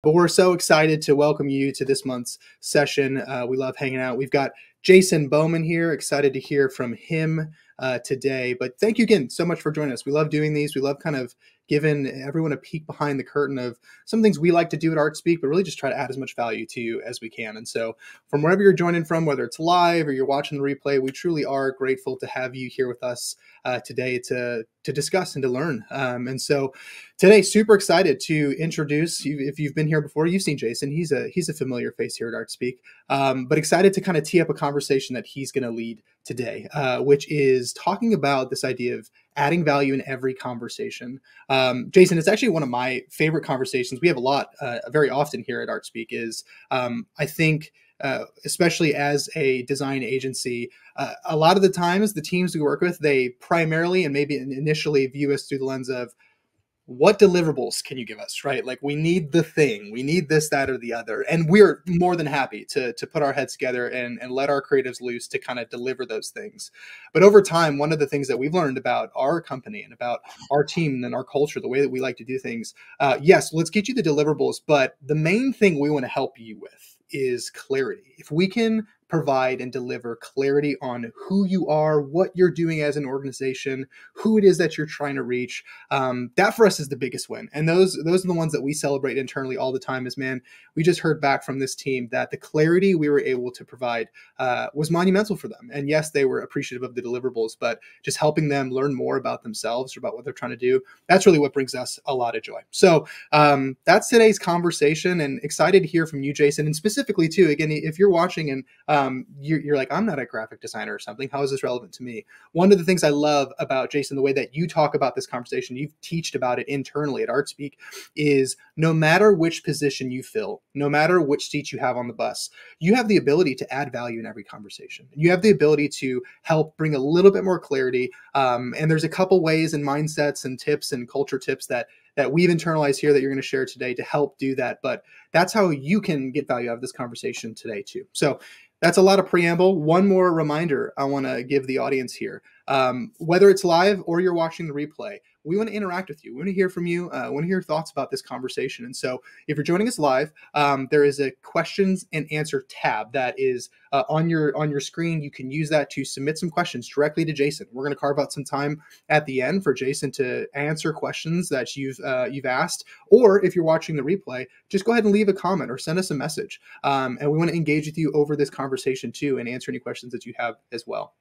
But we're so excited to welcome you to this month's session. We love hanging out. We've got Jason Bowman here. Excited to hear from him today. But thank you again so much for joining us. We love doing these. We love kind of giving everyone a peek behind the curtain of some things we like to do at ArtSpeak, but really just try to add as much value to you as we can. And so from wherever you're joining from, whether it's live or you're watching the replay, we truly are grateful to have you here with us today to discuss and to learn. And so today, super excited to introduce you. If you've been here before, you've seen Jason. He's a familiar face here at ArtSpeak, but excited to kind of tee up a conversation that he's going to lead today, which is talking about this idea of adding value in every conversation. Jason, it's actually one of my favorite conversations. We have a lot very often here at ArtSpeak is I think, especially as a design agency, a lot of the times the teams we work with, they primarily and maybe initially view us through the lens of what deliverables can you give us, right? Like we need the thing, we need this, that, or the other. And we're more than happy to put our heads together and let our creatives loose to kind of deliver those things. But over time, one of the things that we've learned about our company and about our team and our culture, the way that we like to do things, yes, let's get you the deliverables, but the main thing we want to help you with is clarity. If we can provide and deliver clarity on who you are, what you're doing as an organization, who it is that you're trying to reach, that for us is the biggest win. And those are the ones that we celebrate internally all the time is, man, we just heard back from this team that the clarity we were able to provide was monumental for them. And yes, they were appreciative of the deliverables, but just helping them learn more about themselves or about what they're trying to do, that's really what brings us a lot of joy. So that's today's conversation, and excited to hear from you, Jason. And specifically too, again, if you're watching and you're like, I'm not a graphic designer or something, how is this relevant to me? One of the things I love about Jason, the way that you talk about this conversation, you've teached about it internally at ArtSpeak, is no matter which position you fill, no matter which seat you have on the bus, you have the ability to add value in every conversation. You have the ability to help bring a little bit more clarity. And there's a couple ways and mindsets and tips and culture tips that we've internalized here that you're going to share today to help do that. But that's how you can get value out of this conversation today too. So that's a lot of preamble. One more reminder I want to give the audience here. Whether it's live or you're watching the replay, we want to interact with you. We want to hear from you. We want to hear your thoughts about this conversation. And so if you're joining us live, there is a questions and answer tab that is on your screen. You can use that to submit some questions directly to Jason. We're going to carve out some time at the end for Jason to answer questions that you've asked. Or if you're watching the replay, just go ahead and leave a comment or send us a message. And we want to engage with you over this conversation too and answer any questions that you have as well.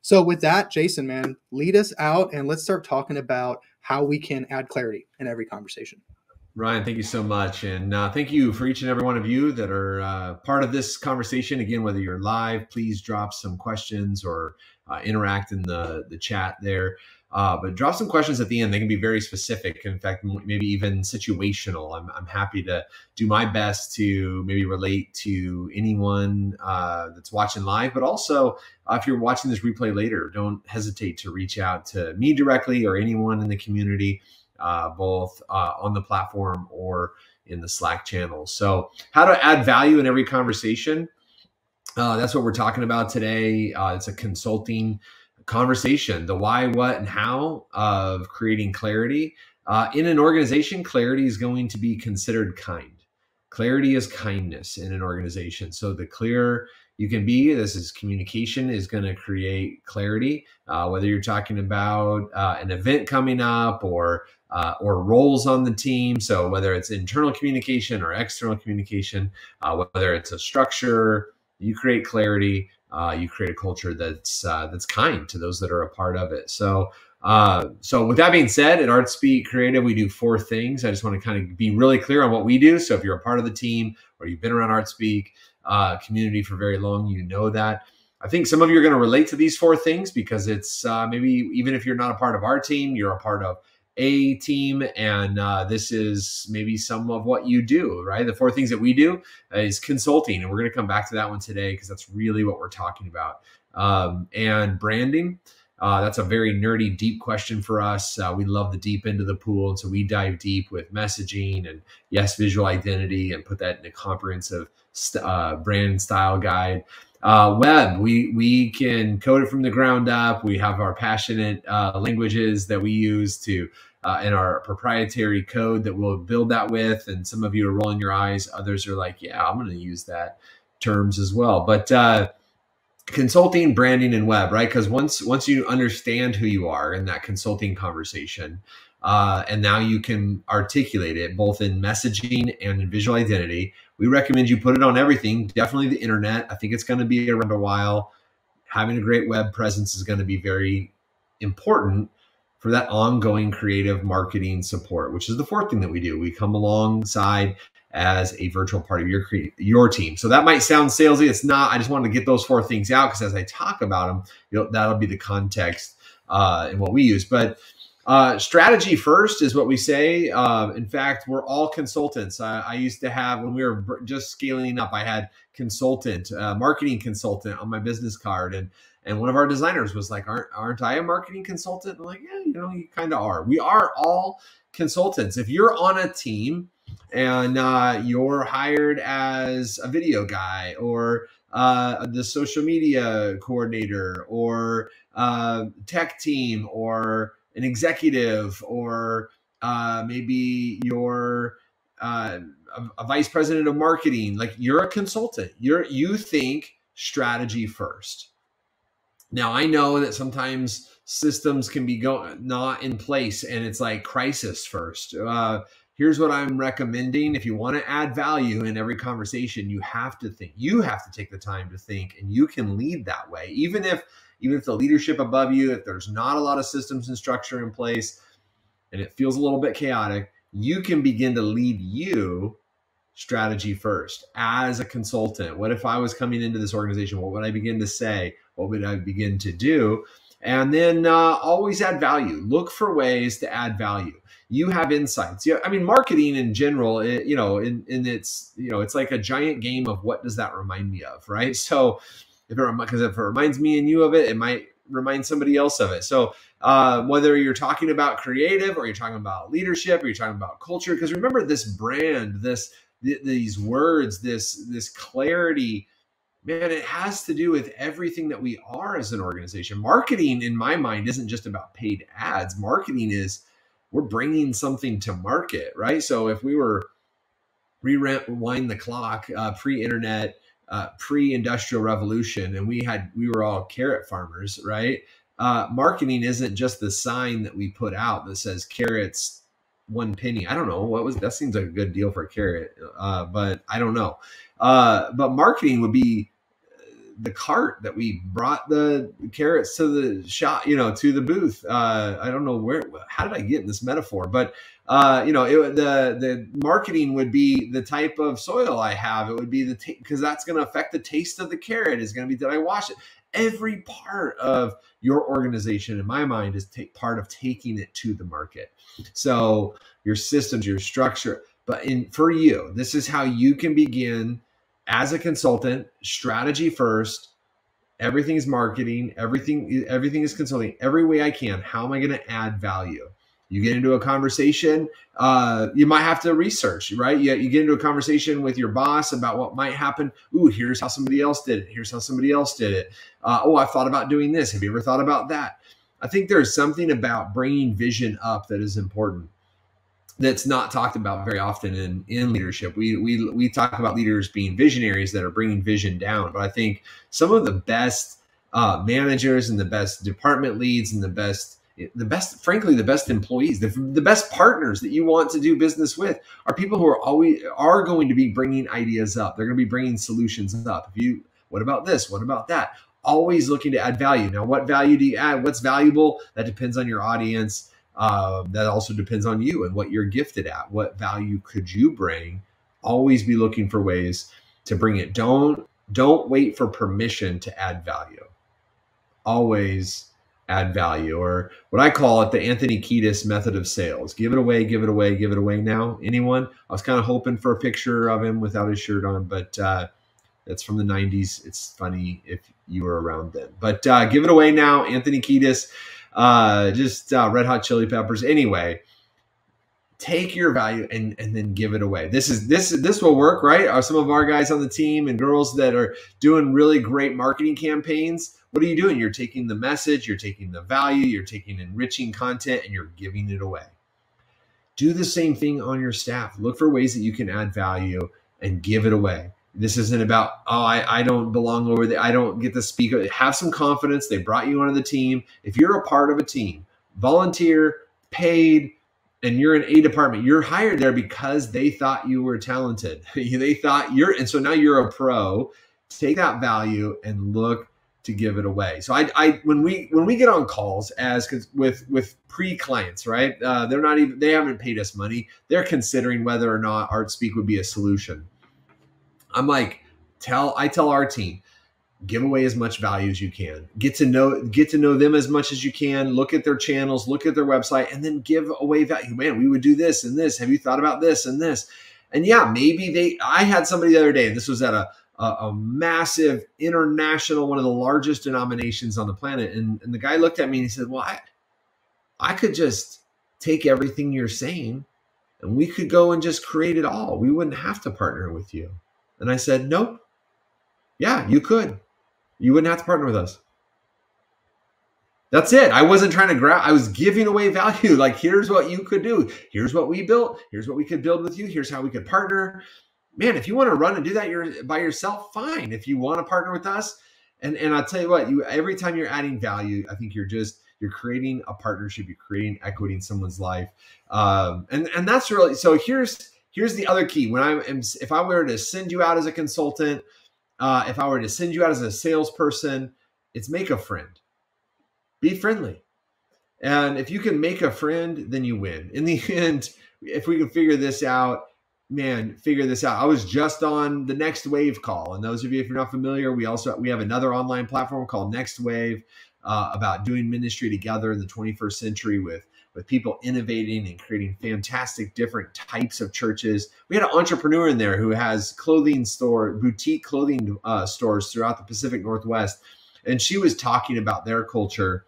So with that, Jason, man, lead us out and let's start talking about how we can add clarity in every conversation. Ryan, thank you so much. And thank you for each and every one of you that are part of this conversation. Again, whether you're live, please drop some questions or interact in the chat there. But drop some questions at the end. They can be very specific. In fact, maybe even situational. I'm happy to do my best to maybe relate to anyone that's watching live. But also, if you're watching this replay later, don't hesitate to reach out to me directly or anyone in the community, both on the platform or in the Slack channel. So how to add value in every conversation. That's what we're talking about today. It's a consulting conversation, the why, what, and how of creating clarity. In an organization, clarity is going to be considered kind. Clarity is kindness in an organization. So the clearer you can be, this is communication, is going to create clarity. Whether you're talking about an event coming up or roles on the team. So whether it's internal communication or external communication, whether it's a structure, you create clarity. You create a culture that's kind to those that are a part of it. So with that being said, at ArtSpeak Creative, we do 4 things. I just want to kind of be really clear on what we do. So if you're a part of the team or you've been around ArtSpeak community for very long, you know that. I think some of you are going to relate to these 4 things because it's maybe even if you're not a part of our team, you're a part of a team, and this is maybe some of what you do, right? The 4 things that we do is consulting, and we're going to come back to that one today because that's really what we're talking about. And branding, that's a very nerdy, deep question for us. We love the deep end of the pool, and so we dive deep with messaging and, yes, visual identity, and put that in a comprehensive brand style guide. Web, we can code it from the ground up. We have our passionate languages that we use to in our proprietary code that we'll build that with. And some of you are rolling your eyes. Others are like, yeah, I'm going to use that terms as well. But consulting, branding, and web, right? Because once you understand who you are in that consulting conversation, and now you can articulate it both in messaging and in visual identity, we recommend you put it on everything. Definitely the internet. I think it's going to be around a while. Having a great web presence is going to be very important for that ongoing creative marketing support, which is the fourth thing that we do. We come alongside as a virtual part of your team. So that might sound salesy. It's not. I just wanted to get those four things out because as I talk about them, that'll be the context in what we use. But strategy first is what we say. In fact, we're all consultants. I used to have, when we were just scaling up, I had consultant, marketing consultant on my business card. And one of our designers was like, aren't I a marketing consultant? I'm like, yeah, you kind of are. We are all consultants. If you're on a team and you're hired as a video guy or the social media coordinator or tech team or an executive or maybe you're a vice president of marketing, like you're a consultant, you think strategy first. Now, I know that sometimes systems can be not in place and it's like crisis first. Here's what I'm recommending. If you want to add value in every conversation, you have to think. You have to take the time to think, and you can lead that way. Even if the leadership above you, if there's not a lot of systems and structure in place and it feels a little bit chaotic, you can begin to lead you strategy first as a consultant. What if I was coming into this organization? What would I begin to say? What would I begin to do? And then always add value. Look for ways to add value. You have insights. I mean, marketing in general, it's like a giant game of what does that remind me of, right? So if it reminds me and you of it, it might remind somebody else of it. So whether you're talking about creative or you're talking about leadership or you're talking about culture, because remember this brand, these words, this clarity, man, it has to do with everything that we are as an organization. Marketing, in my mind, isn't just about paid ads. Marketing is, we're bringing something to market, right? So if we were rewind the clock, pre-internet, pre-industrial revolution, and we were all carrot farmers, right? Marketing isn't just the sign that we put out that says carrots 1 penny. I don't know that seems like a good deal for a carrot, but I don't know. But marketing would be the cart that we brought the carrots to the shop, to the booth. I don't know how did I get in this metaphor, but the marketing would be the type of soil I have. It would be because that's going to affect the taste of the carrot. Is going to be, did I wash it? Every part of your organization, in my mind, is part of taking it to the market. So your systems, your structure, but for you, this is how you can begin as a consultant. Strategy first. Everything is marketing. Everything is consulting. Every way I can. How am I going to add value? You get into a conversation, you might have to research, right? You get into a conversation with your boss about what might happen. Ooh, here's how somebody else did it. Here's how somebody else did it. I thought about doing this. Have you ever thought about that? I think there's something about bringing vision up that is important, that's not talked about very often in leadership. We talk about leaders being visionaries that are bringing vision down, but I think some of the best managers and the best department leads and the best, frankly, the best employees, the best partners that you want to do business with are people who are going to be bringing ideas up. They're going to be bringing solutions up. What about this? What about that? Always looking to add value. Now, what value do you add? What's valuable? That depends on your audience. That also depends on you and what you're gifted at. What value could you bring? Always be looking for ways to bring it. Don't wait for permission to add value. Always add value, or what I call it, the Anthony Kiedis method of sales. Give it away, give it away, give it away now. Anyone? I was kind of hoping for a picture of him without his shirt on, but that's from the 90s. It's funny if you were around then. But give it away now, Anthony Kiedis. Just Red Hot Chili Peppers. Anyway, take your value and then give it away. This will work, right? Some of our guys on the team and girls that are doing really great marketing campaigns. What are you doing? You're taking the message, you're taking the value, you're taking enriching content, and you're giving it away. Do the same thing on your staff. Look for ways that you can add value and give it away. This isn't about, oh, I don't belong over there. I don't get to speak. Have some confidence. They brought you onto the team. If you're a part of a team, volunteer, paid, and you're in a department, you're hired there because they thought you were talented. They thought and so now you're a pro. Take that value and look to give it away. So when we get on calls with pre-clients, right? They haven't paid us money. They're considering whether or not ArtSpeak would be a solution. I'm like, I tell our team, give away as much value as you can. Get to know them as much as you can. Look at their channels, look at their website, and then give away value. Man, we would do this and this. Have you thought about this and this? And yeah, maybe I had somebody the other day, this was at a massive international, one of the largest denominations on the planet. And the guy looked at me and he said, well, I could just take everything you're saying and we could go and just create it all. We wouldn't have to partner with you. And I said, nope. Yeah, you could. You wouldn't have to partner with us. That's it. I wasn't trying to grab. I was giving away value. Like, here's what you could do. Here's what we built. Here's what we could build with you. Here's how we could partner. Man, if you want to run and do that by yourself, fine. If you want to partner with us, and I'll tell you what, every time you're adding value, I think you're creating a partnership. You're creating equity in someone's life, and that's really. So here's the other key. If I were to send you out as a consultant, if I were to send you out as a salesperson, it's make a friend. Be friendly. And if you can make a friend, then you win. In the end, if we can figure this out, figure this out. I was just on the Next Wave call. And those of you, if you're not familiar, we have another online platform called Next Wave about doing ministry together in the 21st century with people innovating and creating fantastic different types of churches. We had an entrepreneur in there who has boutique clothing stores throughout the Pacific Northwest. And she was talking about their culture.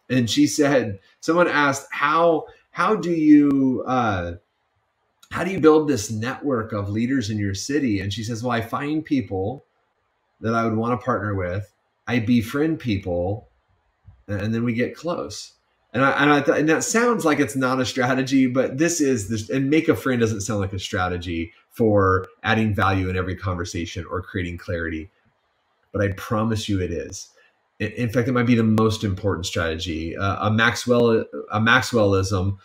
And she said, someone asked, how do you build this network of leaders in your city? And she says, well, I find people that I would want to partner with. I befriend people, and then we get close. And that sounds like it's not a strategy, but this is this. And make a friend doesn't sound like a strategy for adding value in every conversation or creating clarity. But I promise you it is. In fact, it might be the most important strategy. A Maxwellism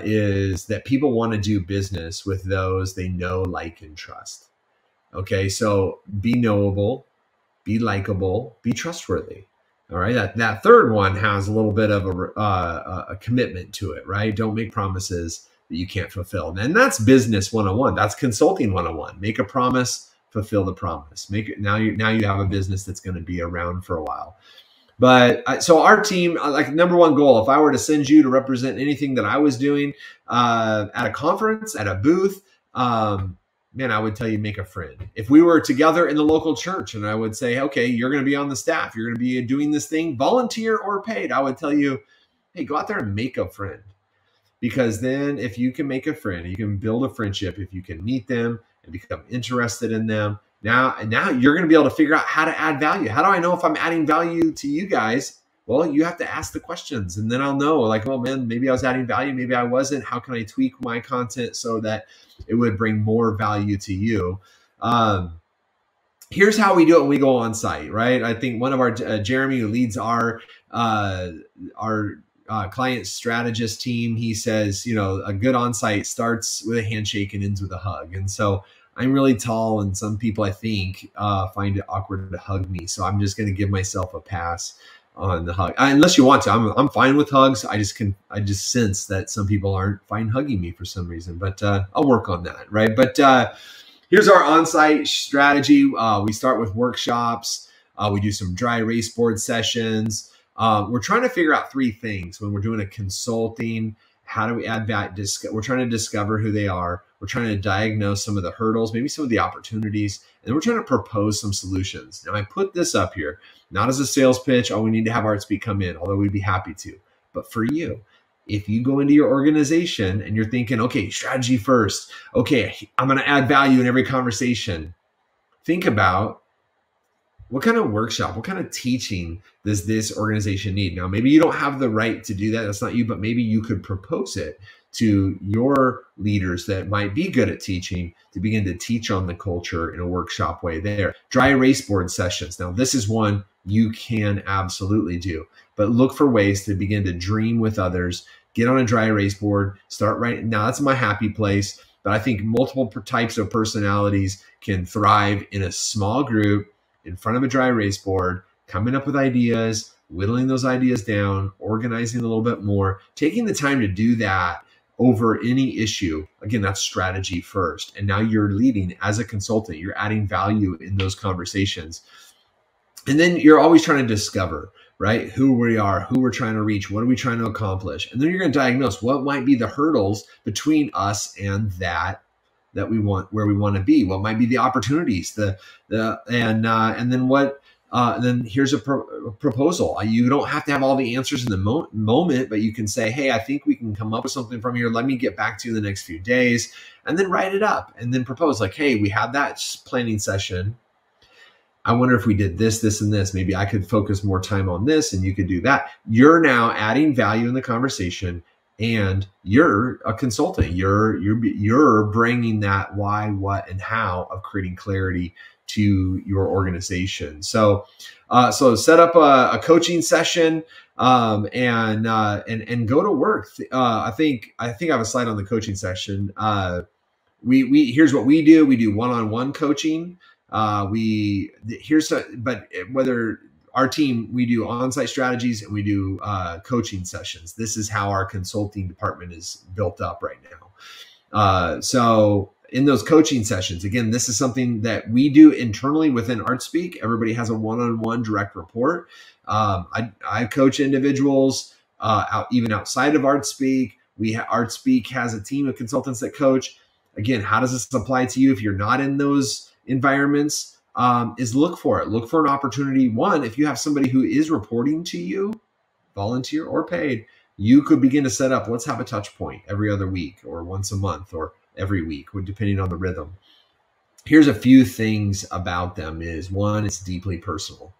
is that people want to do business with those they know, like, and trust. Okay, so be knowable, be likable, be trustworthy. All right, that third one has a little bit of a commitment to it, right? Don't make promises that you can't fulfill. And that's business 101. That's consulting 101. Make a promise, fulfill the promise. Now you have a business that's going to be around for a while. But so our team, like, number one goal, if I were to send you to represent anything that I was doing at a conference, at a booth, I would tell you, make a friend. If we were together in the local church and I would say, okay, you're going to be on the staff, you're going to be doing this thing, volunteer or paid, I would tell you, hey, go out there and make a friend. Because then if you can make a friend, you can build a friendship, if you can meet them and become interested in them, now you're going to be able to figure out how to add value. How do I know if I'm adding value to you guys? Well, you have to ask the questions, and then I'll know, like, oh man, maybe I was adding value, maybe I wasn't. How can I tweak my content so that it would bring more value to you? Here's how we do it when we go on site, right? I think one of our Jeremy, who leads our client strategist team, he says, a good on-site starts with a handshake and ends with a hug. And so I'm really tall, and some people, I think, find it awkward to hug me. So I'm just going to give myself a pass on the hug, unless you want to. I'm fine with hugs. I just sense that some people aren't fine hugging me for some reason, but I'll work on that, right? But here's our on-site strategy. We start with workshops. We do some dry erase board sessions. We're trying to figure out three things when we're doing a consulting. How do we add value? We're trying to discover who they are. We're trying to diagnose some of the hurdles, maybe some of the opportunities, and we're trying to propose some solutions. Now, I put this up here, not as a sales pitch. Oh, we need to have ArtSpeak come in, although we'd be happy to. But for you, if you go into your organization and you're thinking, okay, strategy first. Okay, I'm going to add value in every conversation. Think about, what kind of workshop, what kind of teaching does this organization need? Now, maybe you don't have the right to do that. That's not you, but maybe you could propose it to your leaders that might be good at teaching to begin to teach on the culture in a workshop way there. Dry erase board sessions. Now, this is one you can absolutely do, but look for ways to begin to dream with others. Get on a dry erase board, start writing. Now, that's my happy place, but I think multiple types of personalities can thrive in a small group in front of a dry erase board, coming up with ideas, whittling those ideas down, organizing a little bit more, taking the time to do that over any issue. Again, that's strategy first. And now you're leading as a consultant. You're adding value in those conversations. And then you're always trying to discover, right, who we are, who we're trying to reach, what are we trying to accomplish? And then you're going to diagnose what might be the hurdles between us and that we want, where we want to be. What might be the opportunities, and then here's a proposal. You don't have to have all the answers in the moment, but you can say, hey, I think we can come up with something from here. Let me get back to you in the next few days, and then write it up and then propose like, hey, we had that planning session. I wonder if we did this, this, and this. Maybe I could focus more time on this and you could do that. You're now adding value in the conversation, and you're a consultant. You're bringing that why, what, and how of creating clarity to your organization. So set up a coaching session and go to work. I think I have a slide on the coaching session. Here's what we do. We do one-on-one coaching. But whether our team, we do on-site strategies and we do coaching sessions. This is how our consulting department is built up right now. So in those coaching sessions, again, this is something that we do internally within ArtSpeak. Everybody has a one-on-one direct report. I coach individuals even outside of ArtSpeak. ArtSpeak has a team of consultants that coach. Again, how does this apply to you if you're not in those environments? Is look for it. Look for an opportunity. One, if you have somebody who is reporting to you, volunteer or paid, you could begin to set up, let's have a touch point every other week or once a month or every week, depending on the rhythm. Here's a few things about them is, one, it's deeply personal.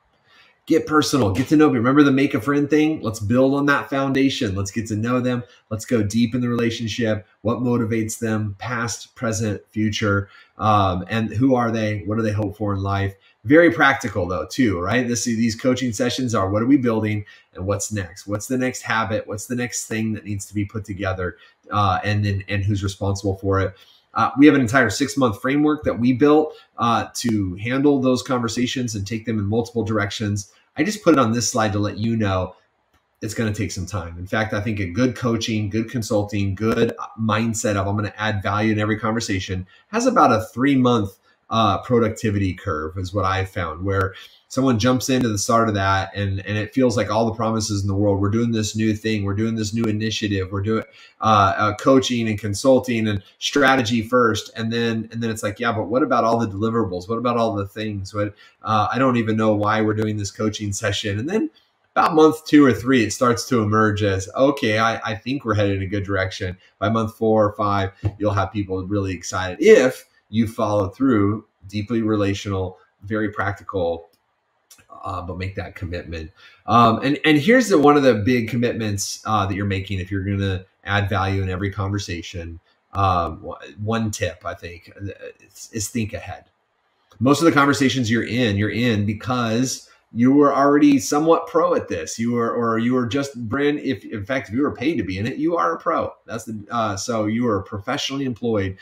Get personal, get to know me. Remember the make a friend thing? Let's build on that foundation. Let's get to know them. Let's go deep in the relationship. What motivates them, past, present, future, and who are they? What do they hope for in life? Very practical though, too, right? These coaching sessions are, what are we building and what's next? What's the next habit? What's the next thing that needs to be put together? And who's responsible for it? We have an entire 6-month framework that we built to handle those conversations and take them in multiple directions. I just put it on this slide to let you know it's going to take some time. In fact, I think a good coaching, good consulting, good mindset of I'm going to add value in every conversation has about a 3-month productivity curve is what I've found, where someone jumps into the start of that and it feels like all the promises in the world. We're doing this new thing. We're doing this new initiative. We're doing coaching and consulting and strategy first. And then it's like, yeah, but what about all the deliverables? What about all the things? I don't even know why we're doing this coaching session. And then about month 2 or 3, it starts to emerge as, okay, I think we're headed in a good direction. By month 4 or 5, you'll have people really excited if you follow through, deeply relational, very practical, but make that commitment. And here's one of the big commitments that you're making if you're going to add value in every conversation. One tip, I think, is think ahead. Most of the conversations you're in because you were already somewhat pro at this. You were just brand. If in fact, if you were paid to be in it, you are a pro. So you are professionally employed.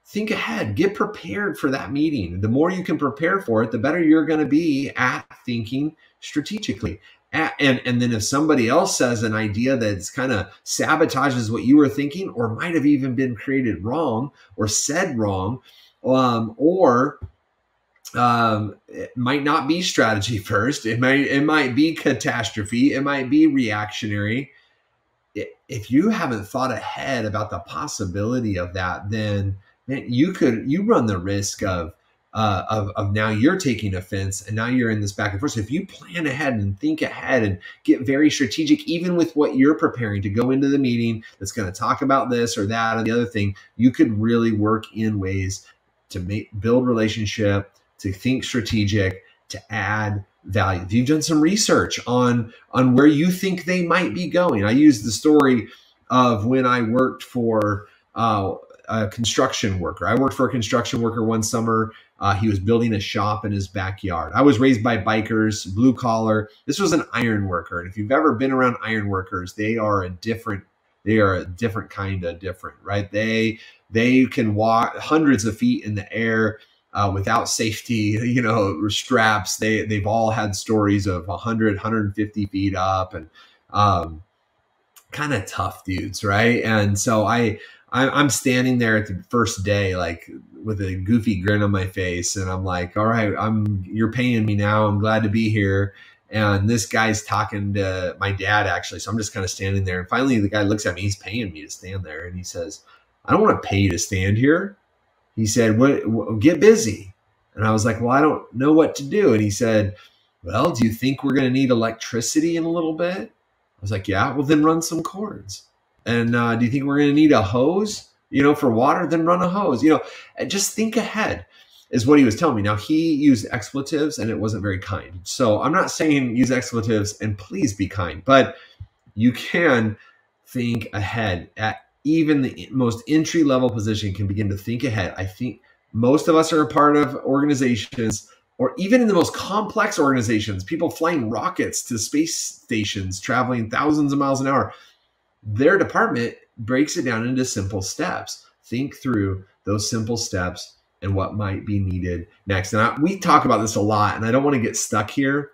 Think ahead, get prepared for that meeting. The more you can prepare for it, the better you're going to be at thinking strategically. And then if somebody else says an idea that's kind of sabotages what you were thinking, or might have even been created wrong or said wrong, or it might not be strategy first. It might be catastrophe. It might be reactionary. If you haven't thought ahead about the possibility of that, then man, you run the risk of now you're taking offense and now you're in this back and forth. So if you plan ahead and think ahead and get very strategic, even with what you're preparing to go into the meeting that's going to talk about this or that or the other thing, you could really work in ways to build relationship, to think strategic, to add value. If you've done some research on where you think they might be going, I use the story of when I worked for a construction worker. I worked for a construction worker one summer. He was building a shop in his backyard. I was raised by bikers, blue collar. This was an iron worker. And if you've ever been around iron workers, they are a different kind of different, right? They can walk hundreds of feet in the air without safety, straps. They've all had stories of 100, 150 feet up, and kind of tough dudes, right? And so I'm standing there at the first day, like with a goofy grin on my face, and I'm like, all right, you're paying me now. I'm glad to be here. And this guy's talking to my dad, actually. So I'm just kind of standing there. And finally, the guy looks at me. He's paying me to stand there. And he says, I don't want to pay you to stand here. He said, get busy. And I was like, well, I don't know what to do. And he said, well, do you think we're going to need electricity in a little bit? I was like, yeah, well, then run some cords. And do you think we're going to need a hose, for water? Then run a hose, and just think ahead is what he was telling me. Now, he used expletives and it wasn't very kind. So I'm not saying use expletives, and please be kind, but you can think ahead. At even the most entry level position can begin to think ahead. I think most of us are a part of organizations, or even in the most complex organizations, people flying rockets to space stations, traveling thousands of miles an hour. Their department breaks it down into simple steps. Think through those simple steps and what might be needed next. And we talk about this a lot, and I don't want to get stuck here,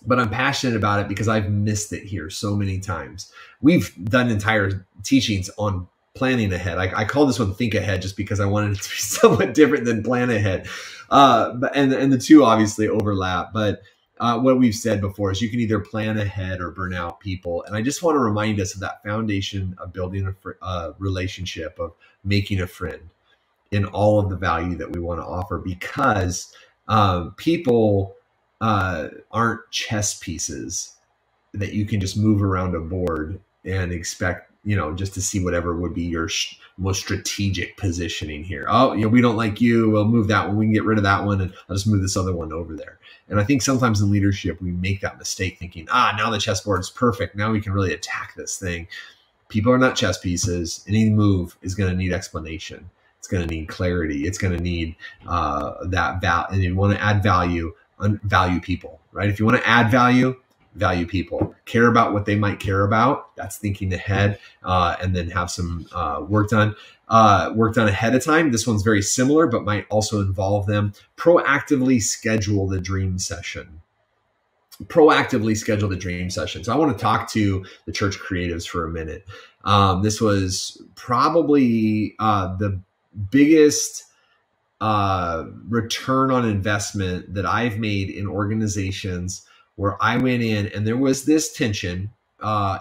but I'm passionate about it because I've missed it here so many times. We've done entire teachings on planning ahead. I call this one Think Ahead just because I wanted it to be somewhat different than Plan Ahead. And the two obviously overlap, but what we've said before is you can either plan ahead or burn out people. And I just want to remind us of that foundation of building a relationship, of making a friend in all of the value that we want to offer, because people aren't chess pieces that you can just move around a board and expect, just to see whatever would be your most strategic positioning here. Oh, we don't like you. We'll move that one. We can get rid of that one, and I'll just move this other one over there. And I think sometimes in leadership, we make that mistake thinking, now the chessboard is perfect. Now we can really attack this thing. People are not chess pieces. Any move is going to need explanation. It's going to need clarity. It's going to need that value. And you want to add value, value people, right? If you want to add value people, care about what they might care about. That's thinking ahead, and then have some work done ahead of time. This one's very similar, but might also involve them. Proactively schedule the dream session. So I want to talk to the church creatives for a minute. This was probably the biggest return on investment that I've made in organizations, where I went in and there was this tension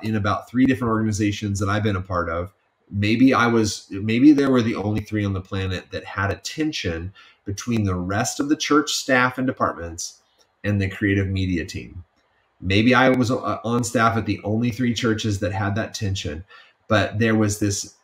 in about 3 different organizations that I've been a part of. Maybe there were the only 3 on the planet that had a tension between the rest of the church staff and departments and the creative media team. Maybe I was on staff at the only 3 churches that had that tension, but there was this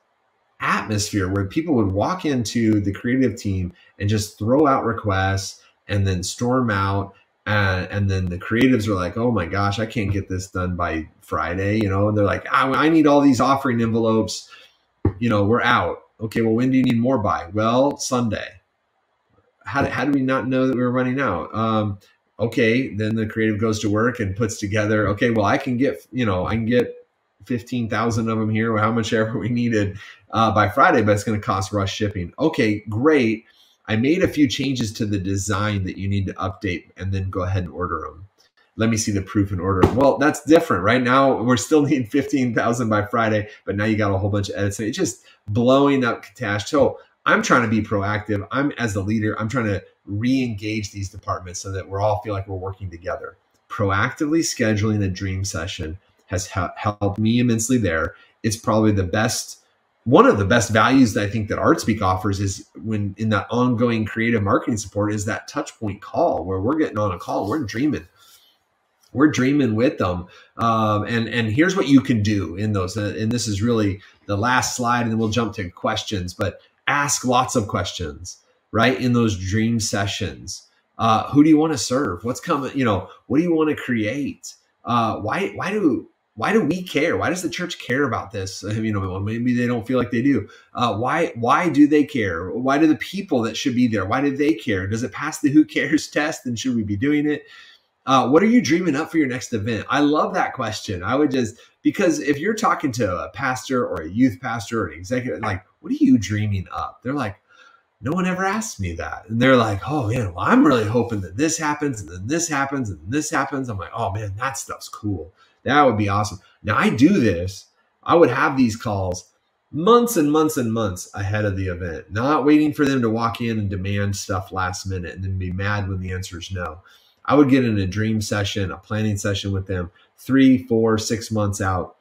atmosphere where people would walk into the creative team and just throw out requests and then storm out. And then the creatives are like, oh my gosh, I can't get this done by Friday, and they're like, I need all these offering envelopes, we're out. Okay, well, when do you need more by? Well, Sunday. How do we not know that we were running out? Okay, then the creative goes to work and puts together, okay, well, I can get 15,000 of them here, or how much ever we needed by Friday, but it's going to cost rush shipping. Okay, great. I made a few changes to the design that you need to update, and then go ahead and order them. Let me see the proof and order them. Well, that's different. Right now, we're still needing 15,000 by Friday, but now you got a whole bunch of edits. It's just blowing up cash. So I'm trying to be proactive. As the leader, I'm trying to re-engage these departments so that we all feel like we're working together. Proactively scheduling a dream session has helped me immensely there. It's probably one of the best values that I think that ArtSpeak offers, is when in that ongoing creative marketing support, is that touch point call where we're getting on a call. We're dreaming with them. And here's what you can do in those. And this is really the last slide, and then we'll jump to questions, but ask lots of questions, right? In those dream sessions. Who do you want to serve? What's coming? What do you want to create? Why do why do we care? Why does the church care about this? Well, maybe they don't feel like they do. Why do they care? Why do the people that should be there, why do they care? Does it pass the who cares test? And should we be doing it? What are you dreaming up for your next event? I love that question. Because if you're talking to a pastor or a youth pastor or an executive, like, what are you dreaming up? They're like, no one ever asked me that. And they're like, oh man, well, I'm really hoping that this happens and then this happens and this happens. I'm like, oh man, that stuff's cool. That would be awesome. Now I do this. I would have these calls months and months and months ahead of the event, not waiting for them to walk in and demand stuff last minute and then be mad when the answer is no. I would get in a dream session, a planning session with them 3, 4, 6 months out.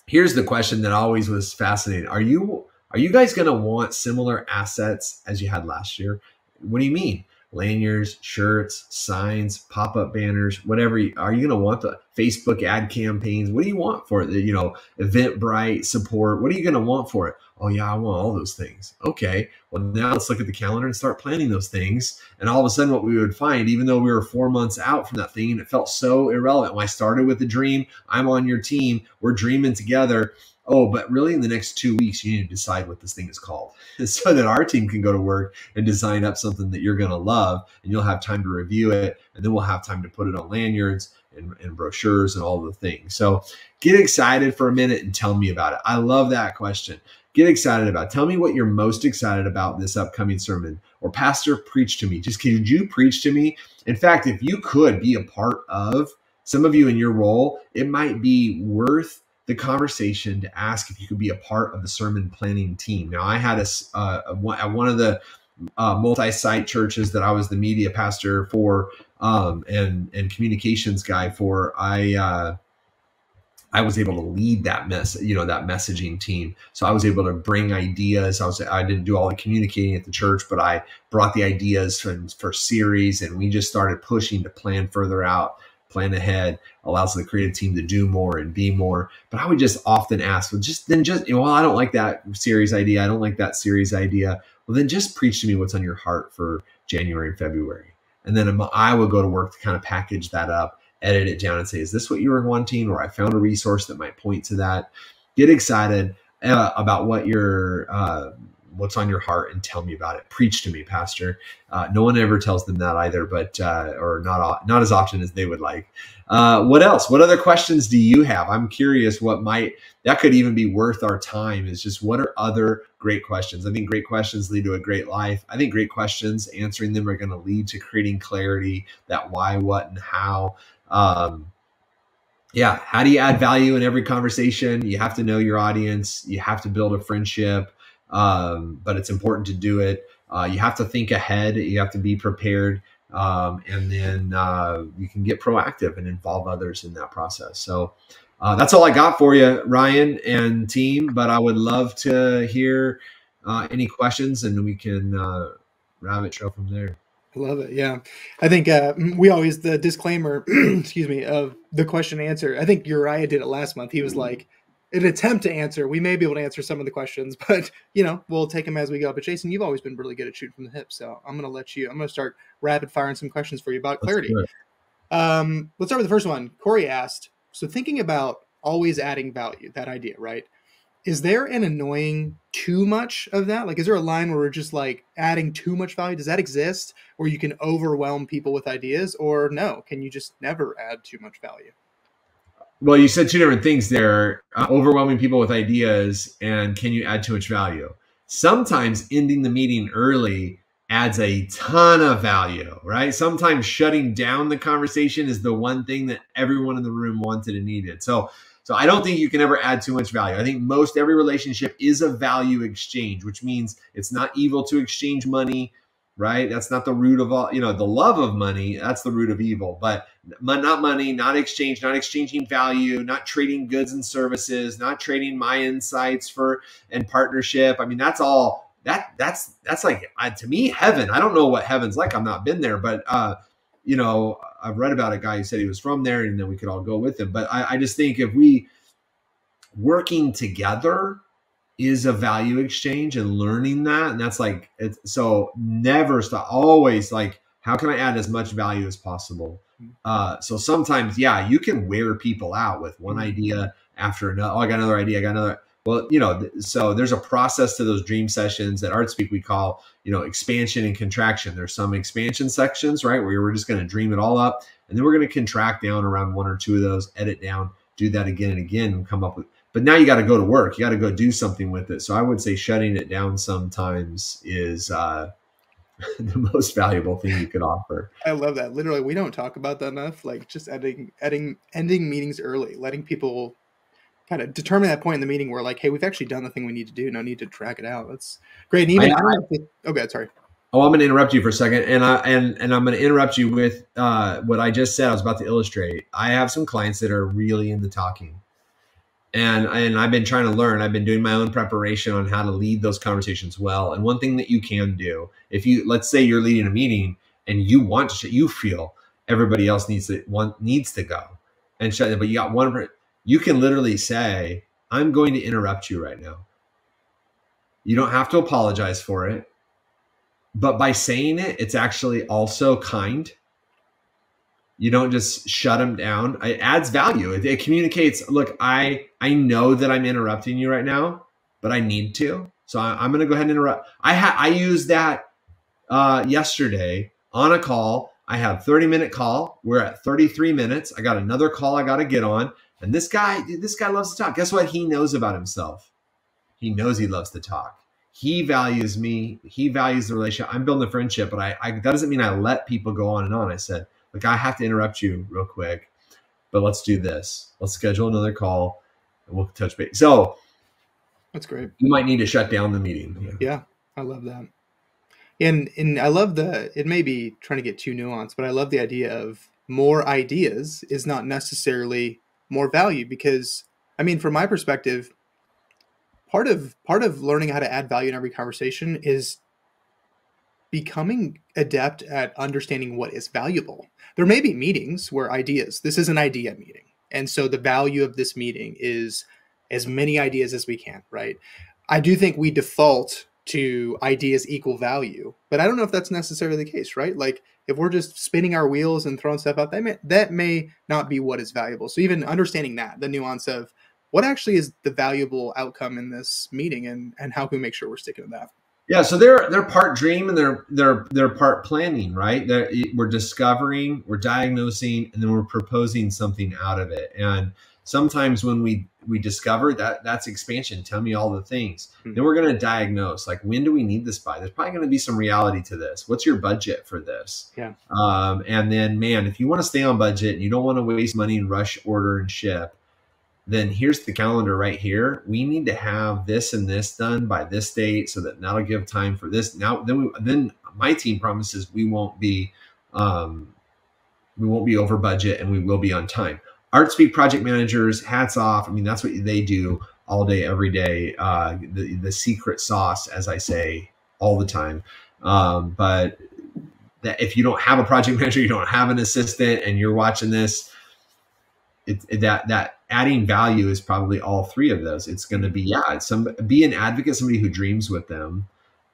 Here's the question that always was fascinating. Are you guys going to want similar assets as you had last year? What do you mean? Lanyards, shirts, signs, pop-up banners, whatever. Are you going to want the Facebook ad campaigns? What do you want for it? Eventbrite support. What are you going to want for it? Oh yeah, I want all those things. Okay, well now let's look at the calendar and start planning those things. And all of a sudden what we would find, even though we were 4 months out from that thing and it felt so irrelevant. When I started with the dream, I'm on your team, we're dreaming together. Oh, but really in the next 2 weeks, you need to decide what this thing is called so that our team can go to work and design up something that you're going to love, and you'll have time to review it. And then we'll have time to put it on lanyards and brochures and all the things. So get excited for a minute and tell me about it. I love that question. Get excited about it. Tell me what you're most excited about this upcoming sermon. Or pastor, preach to me. Just could you preach to me? In fact, if you could be a part of, some of you in your role, it might be worth the conversation to ask if you could be a part of the sermon planning team. Now, I had at one of the multi-site churches that I was the media pastor for and communications guy for. I was able to lead that that messaging team. So I was able to bring ideas. I didn't do all the communicating at the church, but I brought the ideas for series, and we just started pushing to plan further out. Plan ahead allows the creative team to do more and be more. But I would just often ask, well, I don't like that series idea. I don't like that series idea. Well, then just preach to me what's on your heart for January and February. And then I would go to work to kind of package that up, edit it down and say, is this what you were wanting? Or I found a resource that might point to that. Get excited about what's on your heart and tell me about it. Preach to me, pastor. No one ever tells them that either, but or not as often as they would like. What else? What other questions do you have? I'm curious that could even be worth our time, is just what are other great questions? I think great questions lead to a great life. I think great questions, answering them, are going to lead to creating clarity, that why, what, and how. How do you add value in every conversation? You have to know your audience. You have to build a friendship. But it's important to do it. You have to think ahead. You have to be prepared. And then you can get proactive and involve others in that process. So that's all I got for you, Ryan and team. But I would love to hear any questions, and we can rabbit trail from there. I love it. Yeah. I think we always, the disclaimer, excuse me, of the question and answer. I think Uriah did it last month. He was like, an attempt to answer. We may be able to answer some of the questions, but we'll take them as we go. But Jason, you've always been really good at shooting from the hip, so I'm going to start rapid firing some questions for you about clarity. Let's start with the first one. Corey asked, so thinking about always adding value, that idea, right? Is there an annoying too much of that? Like, is there a line where we're just like adding too much value? Does that exist where you can overwhelm people with ideas, or no? Can you just never add too much value? Well, you said two different things there, overwhelming people with ideas and can you add too much value? Sometimes ending the meeting early adds a ton of value, right? Sometimes shutting down the conversation is the one thing that everyone in the room wanted and needed. So I don't think you can ever add too much value. I think every relationship is a value exchange, which means it's not evil to exchange money, right? That's not the root of all, the love of money, that's the root of evil, but not money, not exchanging value, not trading goods and services, not trading my insights and partnership. I mean, that's all, that's like, to me, heaven. I don't know what heaven's like. I've not been there, but, I've read about a guy who said he was from there, and then we could all go with him. But I just think if we working together is a value exchange, and learning that. And that's like, so never stop, always like, how can I add as much value as possible? So sometimes, yeah, you can wear people out with one idea after another. Oh, I got another idea. I got another. Well, so there's a process to those dream sessions. At ArtSpeak, we call, expansion and contraction. There's some expansion sections, right, where we're just going to dream it all up. And then we're going to contract down around one or two of those, edit down, do that again and again, and come up with. But now you got to go to work. You got to go do something with it. So I would say shutting it down sometimes is the most valuable thing you could offer. I love that. Literally, we don't talk about that enough. Like just ending meetings early, letting people kind of determine that point in the meeting where like, hey, we've actually done the thing we need to do. No need to drag it out. That's great. And even okay, sorry. Oh, I'm going to interrupt you for a second, and I'm going to interrupt you with what I just said. I was about to illustrate. I have some clients that are really into talking, and I've been trying to learn. I've been doing my own preparation on how to lead those conversations well. And one thing that you can do, if you, let's say you're leading a meeting and you feel everybody else needs to go and shut it, but you got one, you can literally say, I'm going to interrupt you right now. You don't have to apologize for it. But by saying it, it's actually also kind. You don't just shut them down. It adds value. It communicates, look, I know that I'm interrupting you right now, but I need to. So I'm going to go ahead and interrupt. I used that yesterday on a call. I had a 30-minute call. We're at 33 minutes. I got another call I got to get on. And this guy loves to talk. Guess what he knows about himself? He knows he loves to talk. He values me. He values the relationship. I'm building a friendship, but that doesn't mean I let people go on and on. I said, look, I have to interrupt you real quick, but let's do this. Let's schedule another call and we'll touch base. So that's great. You might need to shut down the meeting. Yeah, I love that. And I love it may be trying to get too nuanced, but I love the idea of more ideas is not necessarily more value, because I mean, from my perspective, part of learning how to add value in every conversation is becoming adept at understanding what is valuable. There may be meetings where this is an idea meeting. And so the value of this meeting is as many ideas as we can, right? I do think we default to ideas equal value, but I don't know if that's necessarily the case, right? Like if we're just spinning our wheels and throwing stuff out, that may not be what is valuable. So even understanding the nuance of what actually is the valuable outcome in this meeting, and how can we make sure we're sticking to that? Yeah, so they're part dream and they're part planning, right? We're discovering, we're diagnosing, and then we're proposing something out of it. And sometimes when we discover that's expansion. Tell me all the things. Mm-hmm. Then we're going to diagnose, like, when do we need this by? There's probably going to be some reality to this. What's your budget for this? Yeah. And then, man, if you want to stay on budget and you don't want to waste money and rush order and ship, then here's the calendar right here. We need to have this and this done by this date, so that'll give time for this. Now, then my team promises we won't be over budget, and we will be on time. ArtSpeak project managers, hats off. I mean, that's what they do all day, every day. The secret sauce, as I say all the time. But that if you don't have a project manager, you don't have an assistant, and you're watching this, that adding value is probably all three of those. It's going to be, be an advocate, somebody who dreams with them,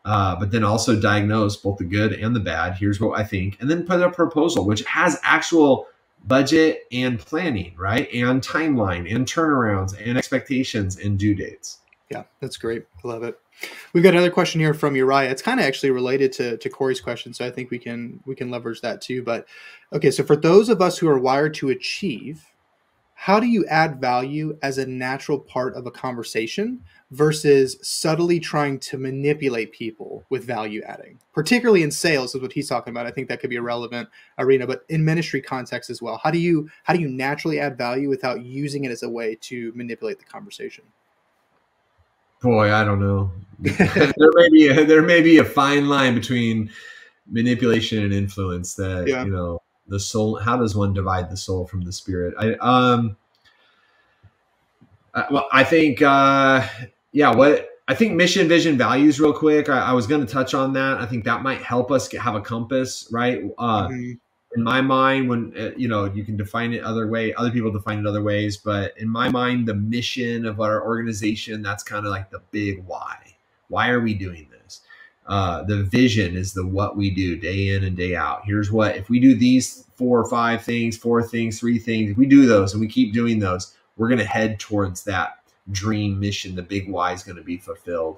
but then also diagnose both the good and the bad. Here's what I think. And then put a proposal, which has actual budget and planning, right? And timeline and turnarounds and expectations and due dates. Yeah, that's great. I love it. We've got another question here from Uriah. It's kind of actually related to Corey's question, so I think we can leverage that too. But okay, so for those of us who are wired to achieve, how do you add value as a natural part of a conversation versus subtly trying to manipulate people with value adding? Particularly in sales is what he's talking about. I think that could be a relevant arena, but in ministry context as well. How do you naturally add value without using it as a way to manipulate the conversation? Boy, I don't know. there may be a fine line between manipulation and influence that, the soul. How does one divide the soul from the spirit? I think, I think mission, vision, values real quick. I was going to touch on that. I think that might help us have a compass, right? In my mind, when, you can define it other people define it other ways, but in my mind, the mission of our organization, that's kind of like the big why. Why are we doing this? The vision is the what we do day in and day out. Here's what, if we do these 4 or 5 things, 4 things, 3 things, if we do those and we keep doing those, we're going to head towards that dream mission. The big why is going to be fulfilled.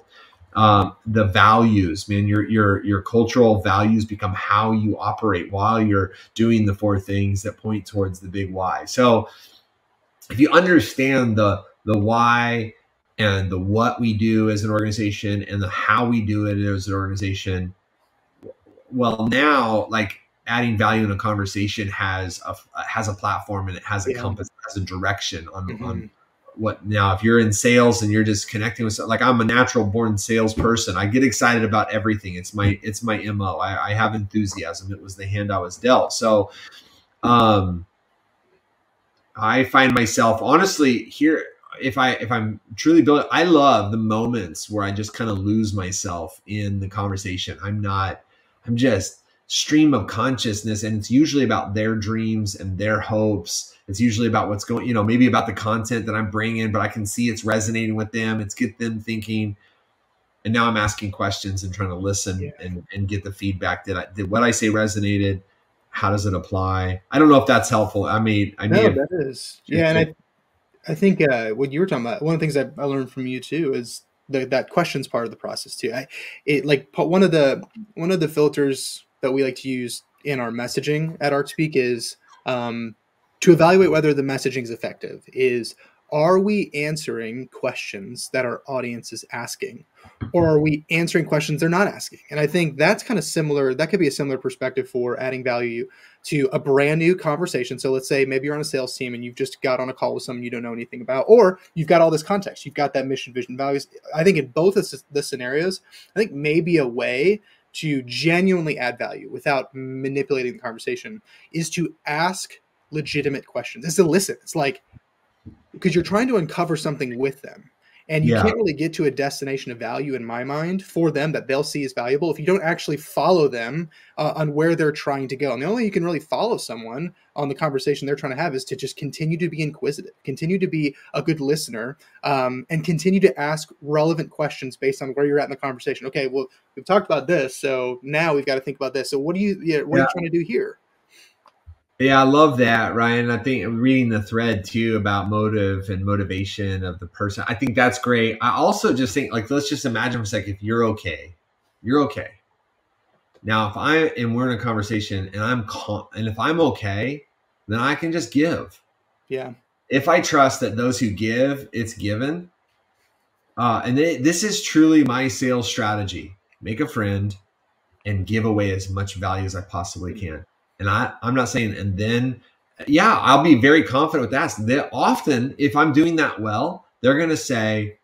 The values, man, your cultural values become how you operate while you're doing the 4 things that point towards the big why. So if you understand the why and the what we do as an organization and the how we do it as an organization, well, now like adding value in a conversation has a platform, and it has a compass, it has a direction on what. Now if you're in sales and you're just connecting with, like, I'm a natural born salesperson. I get excited about everything. It's my MO. I have enthusiasm. It was the hand I was dealt. So I find myself honestly here, if I'm truly building, I love the moments where I just kind of lose myself in the conversation. I'm just stream of consciousness, and it's usually about their dreams and their hopes. It's usually about what's going, maybe about the content that I'm bringing, but I can see it's resonating with them. It's get them thinking. And now I'm asking questions and trying to listen and get the feedback. Did what I say resonated? How does it apply? I don't know if that's helpful. No, that is. Yeah. And I think what you were talking about, one of the things I learned from you too, is that questions part of the process too. One of the filters that we like to use in our messaging at ArtSpeak is to evaluate whether the messaging is effective. Are we answering questions that our audience is asking, or are we answering questions they're not asking? And I think that's kind of similar. That could be a similar perspective for adding value to a brand new conversation. So let's say maybe you're on a sales team and you've just got on a call with someone you don't know anything about, or you've got all this context. You've got that mission, vision, values. I think in both of the scenarios, I think maybe a way to genuinely add value without manipulating the conversation is to ask legitimate questions. It's to listen. It's like, because you're trying to uncover something with them, and you can't really get to a destination of value in my mind for them that they'll see as valuable if you don't actually follow them on where they're trying to go. And the only way you can really follow someone on the conversation they're trying to have is to just continue to be inquisitive, continue to be a good listener, and continue to ask relevant questions based on where you're at in the conversation. Okay, well, we've talked about this, so now we've got to think about this. So what are you trying to do here? Yeah, I love that, Ryan. I think reading the thread too about motive and motivation of the person, I think that's great. I also just think, like, let's just imagine for a second, if you're okay. Now, we're in a conversation and if I'm okay, then I can just give. Yeah. If I trust that those who give, it's given. This is truly my sales strategy: make a friend and give away as much value as I possibly can. And I'm not saying, and then, I'll be very confident with that. Often, if I'm doing that well, they're going to say,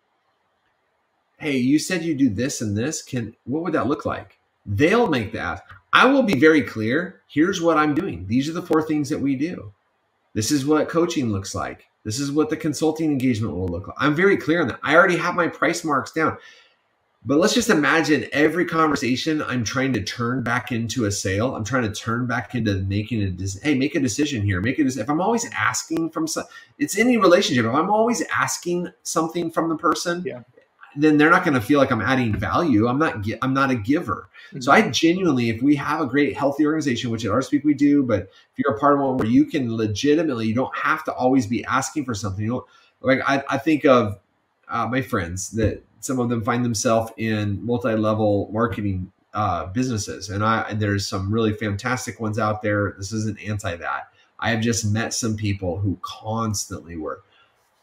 hey, you said you do this and this. What would that look like? They'll make the ask. I will be very clear. Here's what I'm doing. These are the 4 things that we do. This is what coaching looks like. This is what the consulting engagement will look like. I'm very clear on that. I already have my price marks down. But let's just imagine every conversation I'm trying to turn back into a sale. I'm trying to turn back into making make a decision here. If I'm always asking it's any relationship. If I'm always asking something from the person, then they're not going to feel like I'm adding value. I'm not a giver. Mm-hmm. So I genuinely, if we have a great, healthy organization, which at ArtSpeak we do, but if you're a part of one where you can legitimately, you don't have to always be asking for something. I think of my friends that some of them find themselves in multi-level marketing businesses. And there's some really fantastic ones out there. This isn't anti that. I have just met some people who constantly were,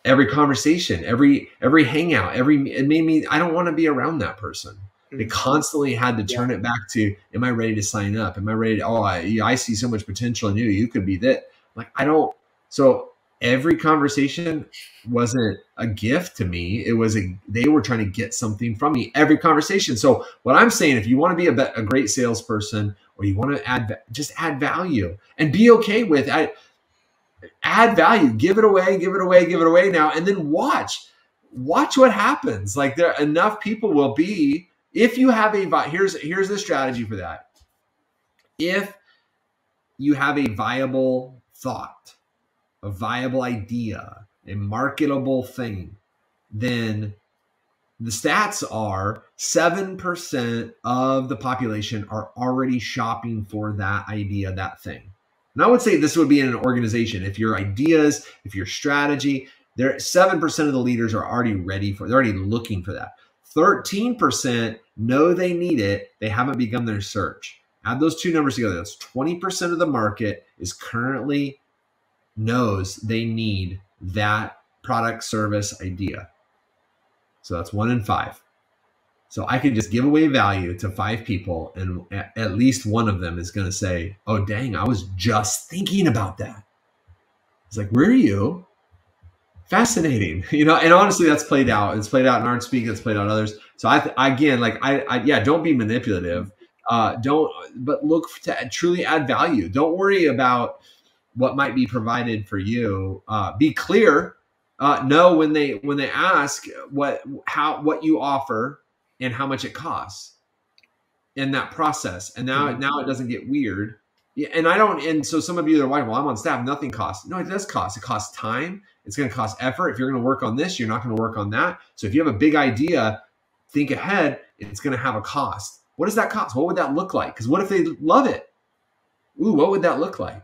every conversation, every hangout, it made me, I don't want to be around that person. They constantly had to turn it back to, am I ready to sign up? Am I ready to, I see so much potential in you. You could be that. Like, I don't. So every conversation wasn't a gift to me. They were trying to get something from me every conversation. So what I'm saying, if you want to be a great salesperson, or you want to just add value and be okay with add value, give it away now, and then watch what happens. Like, there enough people will be, if you have here's the strategy for that. If you have a viable thought, a viable idea, a marketable thing, then the stats are 7% of the population are already shopping for that idea, that thing. And I would say this would be in an organization. If your ideas, if your strategy, 7% of the leaders are already ready for, they're already looking for that. 13% know they need it. They haven't begun their search. Add those two numbers together. That's 20% of the market is currently knows they need that product, service, idea. So that's 1 in 5. So I could just give away value to 5 people, and at least one of them is going to say, oh, dang, I was just thinking about that. It's like, where are you? Fascinating. And honestly, that's played out. It's played out in ArtSpeak. It's played out in others. So don't be manipulative. But look to truly add value. Don't worry about what might be provided for you. Be clear. Know when they ask what you offer and how much it costs in that process. And now it doesn't get weird. And so some of you are like, well, I'm on staff, nothing costs. No, it does cost. It costs time. It's going to cost effort. If you're going to work on this, you're not going to work on that. So if you have a big idea, think ahead. It's going to have a cost. What does that cost? What would that look like? Because what if they love it? Ooh, what would that look like?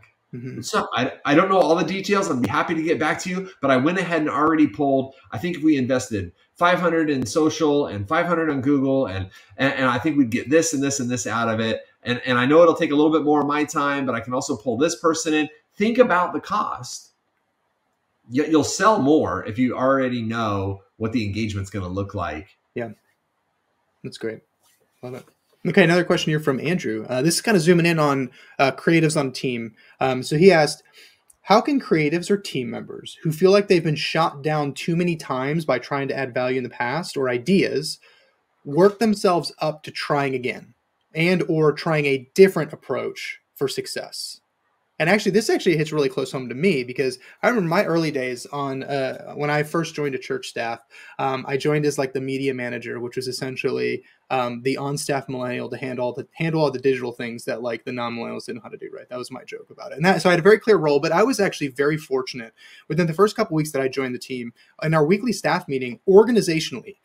So I don't know all the details. I'd be happy to get back to you, but I went ahead and already pulled. I think if we invested 500 in social and 500 on Google, and I think we'd get this and this and this out of it. And I know it'll take a little bit more of my time, but I can also pull this person in. Think about the cost. You'll sell more if you already know what the engagement's going to look like. Yeah, that's great. Love it. Okay, another question here from Andrew. This is kind of zooming in on creatives on a team. So he asked, how can creatives or team members who feel like they've been shot down too many times by trying to add value in the past or ideas work themselves up to trying again and or trying a different approach for success? And actually, this actually hits really close home to me because I remember my early days on when I first joined a church staff. I joined as like the media manager, which was essentially the on-staff millennial to handle all the digital things that like the non-millennials didn't know how to do. Right, that was my joke about it. And so I had a very clear role, but I was actually very fortunate within the first couple of weeks that I joined the team. In our weekly staff meeting, organizationally,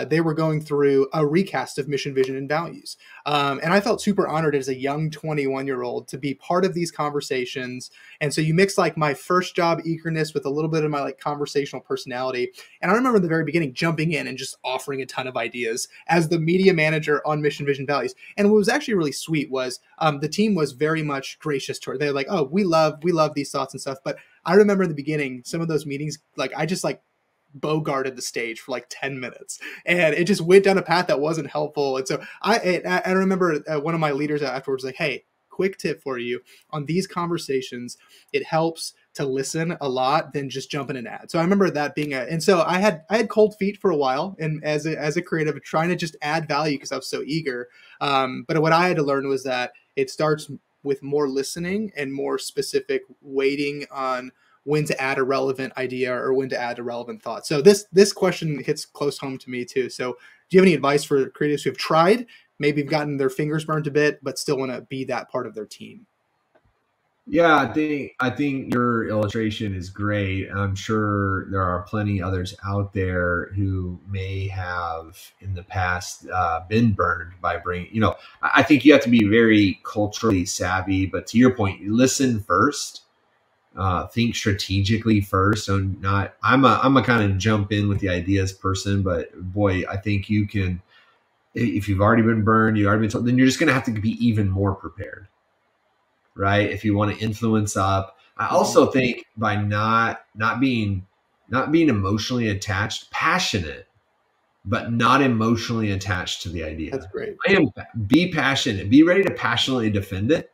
they were going through a recast of mission, vision, and values. And I felt super honored as a young 21-year-old to be part of these conversations. And so you mix like my first job eagerness with a little bit of my like conversational personality. And I remember in the very beginning jumping in and just offering a ton of ideas as the media manager on mission, vision, values. And what was actually really sweet was the team was very much gracious toward. They're like, oh, we love these thoughts and stuff. But I remember in the beginning, some of those meetings, like I just like bogarted the stage for like 10 minutes and it just went down a path that wasn't helpful. And so I remember one of my leaders afterwards like, hey, quick tip for you on these conversations. It helps to listen a lot than just jump in and add. So I remember that being and so I had cold feet for a while and as a creative trying to just add value because I was so eager. But what I had to learn was that it starts with more listening and more specific waiting on when to add a relevant idea or when to add a relevant thought. So this question hits close home to me too. So do you have any advice for creatives who have tried, maybe have gotten their fingers burnt a bit, but still want to be that part of their team? Yeah, I think your illustration is great. I'm sure there are plenty others out there who may have in the past been burned by bringing. I think you have to be very culturally savvy. But to your point, you listen first. Think strategically first. So I'm a kind of jump in with the ideas person, but boy, I think you can, if you've already been burned, you've already been told, then you're just going to have to be even more prepared, right? If you want to influence up. I also think by not being emotionally attached, passionate, but not emotionally attached to the idea. That's great. Be passionate, be ready to passionately defend it.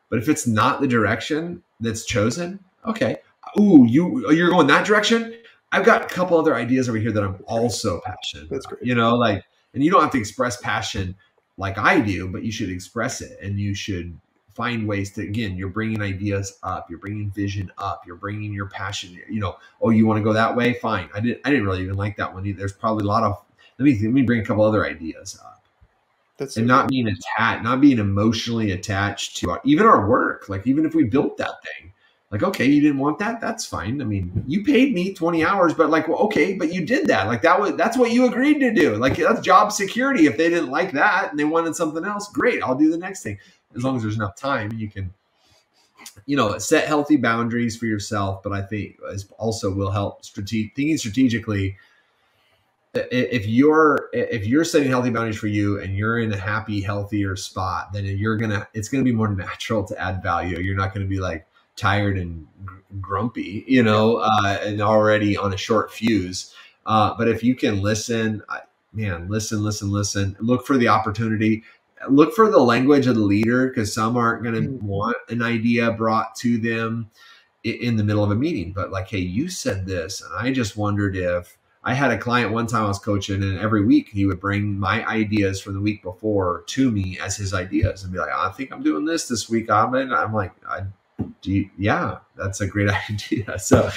But if it's not the direction that's chosen, okay. Ooh, you're going that direction? I've got a couple other ideas over here that I'm also passionate about. That's great. And you don't have to express passion like I do, but you should express it. And you should find ways to, again, you're bringing ideas up, you're bringing vision up, you're bringing your passion, oh, you want to go that way? Fine. I didn't really even like that one either. There's probably a lot of, let me bring a couple other ideas up. And not being attached, not being emotionally attached to even our work. Like, even if we built that thing, like, okay, you didn't want that. That's fine. I mean, you paid me 20 hours, but like, well, okay, but you did that. Like that's what you agreed to do. Like, that's job security. If they didn't like that and they wanted something else, great. I'll do the next thing. As long as there's enough time, you can set healthy boundaries for yourself, but I think also will help thinking strategically. If you're setting healthy boundaries for you and you're in a happy, healthier spot, then it's gonna be more natural to add value. You're not gonna be like tired and grumpy, and already on a short fuse. But if you can listen, listen, look for the opportunity, look for the language of the leader, because some aren't gonna want an idea brought to them in the middle of a meeting, but like, hey, you said this, and I just wondered if I had a client one time I was coaching, and every week he would bring my ideas from the week before to me as his ideas and be like, I think I'm doing this week. I'm like, yeah, that's a great idea. So,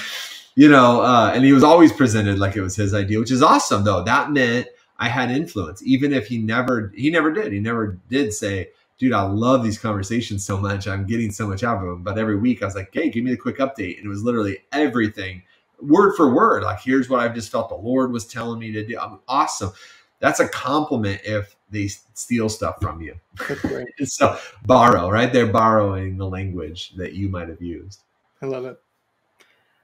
and he was always presented like it was his idea, which is awesome though. That meant I had influence, even if he never did say, dude, I love these conversations so much. I'm getting so much out of them. But every week I was like, hey, give me the quick update. And it was literally everything, word for word. Like, here's what I've just felt the Lord was telling me to do. I'm awesome. That's a compliment if they steal stuff from you. That's great. So borrow, right? They're borrowing the language that you might have used. I love it.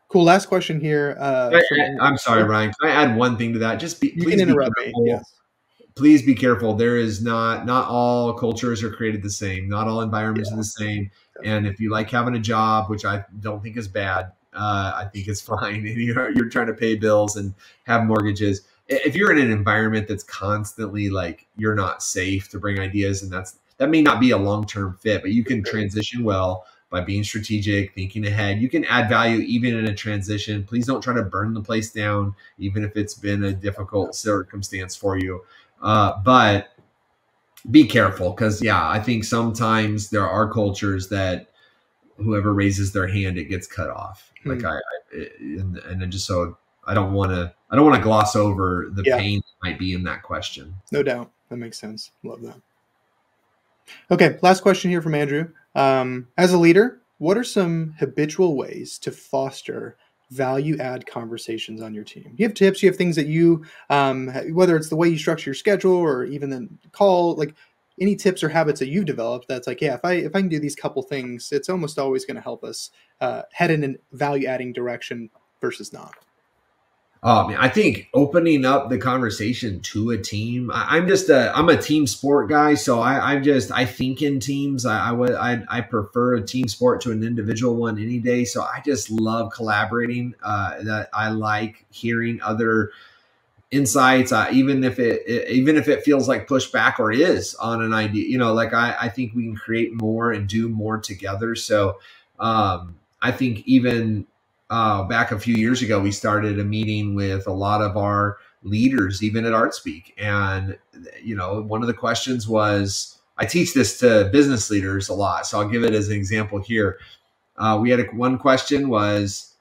Cool. Last question here. I'm sorry, Ryan. Can I add one thing to that? You can interrupt me. Yes. Please be careful. There is not all cultures are created the same. Not all environments are the same. And if you like having a job, which I don't think is bad, I think it's fine. And you're trying to pay bills and have mortgages. If you're in an environment that's constantly like you're not safe to bring ideas, and that may not be a long-term fit, but you can transition well by being strategic, thinking ahead. You can add value even in a transition. Please don't try to burn the place down, even if it's been a difficult circumstance for you. But be careful, because I think sometimes there are cultures that whoever raises their hand, it gets cut off. Like I don't want to gloss over the pain that might be in that question. No doubt. That makes sense. Love that. Okay. Last question here from Andrew. As a leader, what are some habitual ways to foster value add conversations on your team? You have tips, you have things that you, whether it's the way you structure your schedule or even the call, like any tips or habits that you've developed that's like, if I can do these couple things, it's almost always going to help us head in a value adding direction versus not. I think opening up the conversation to a team. I'm a team sport guy, so I think in teams. I prefer a team sport to an individual one any day. So I just love collaborating. That I like hearing other insights, even if it feels like pushback or is on an idea. I think we can create more and do more together. So I think even. Back a few years ago, we started a meeting with a lot of our leaders, even at ArtSpeak. And, one of the questions was, I teach this to business leaders a lot, so I'll give it as an example here. We had one question was,